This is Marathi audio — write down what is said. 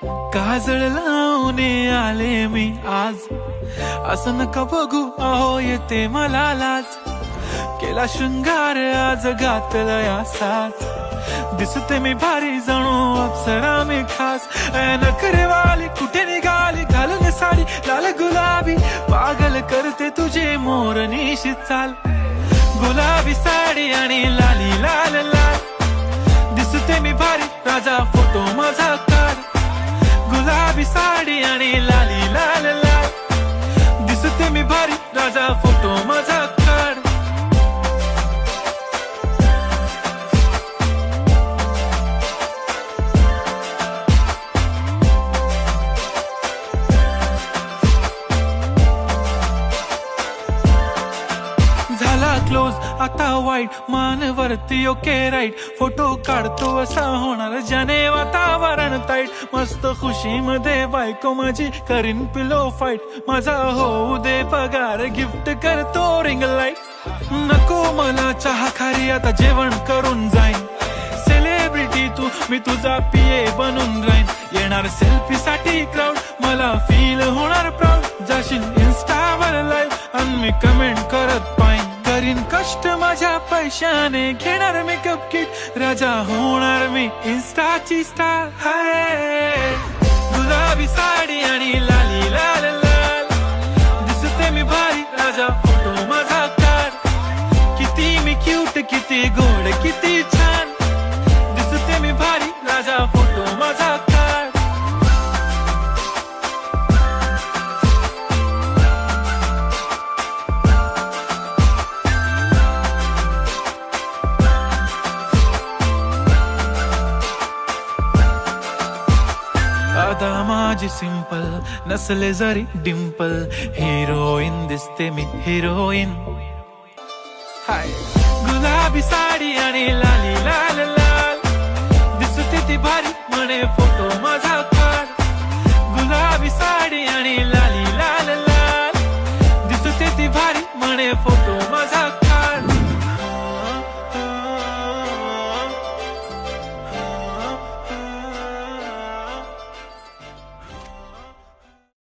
काजळ लावून आले मी आज, असं नका बघू अहो येते मला लाज. केला शृंगार आज घातला या साज, दिसते मी भारी जणू अप्सरा मी खास. नखरेवाली कुठे निघाली घालून साडी लाल गुलाबी, पागल करते तुझे मोरनीशी चाल. गुलाबी साडी आणि लाली लाल लाल, दिसते मी भारी राजा फोटो माझा काढ. गुलाबी साडी आणि लाली लाल लाल, दिसते मी भारी राजा फोटो माझा काढ. झाला क्लोज आता वाईट, मान वरती ओके राईट. फोटो काढतो असा होणार ज्याने वातावरण ताईट. मस्त खुशी मध्ये बायको माझी करीन पिलो फाईट. माझा होऊ दे पगार गिफ्ट करतो रिंग लाईट. नको मला चहा खारी आता जेवण करून जाईन. सेलिब्रिटी तू मी तुझा पिये बनून राहीन. येणार सेल्फी साठी क्राऊड मला फील होणार प्राऊड. जाशील इन्स्टावर लाईव्ह आणि मी कमेंट करत पाईन. करीन कष्ट माझ्या पैशाने घेणार मेकअप किट. राजा होणार मी इन्स्टाची स्टार. हाय गुलाबी साडी आणि लाली लाल लाल, दिसते मी भारी राजा फोटो माझा काढ. किती मी क्यूट किती गोड किती छान, दिसते मी भारी राजा फोटो माझा काढ. आता माझी सिंपल नसले जरी डिंपल, हिरोईन दिसते मी हिरोईन. हाय गुलाबी साडी आणि लाली लाल लाल, दिसते ती भारी म्हणे फोटो माझा काढ. गुलाबी साडी आणि लाल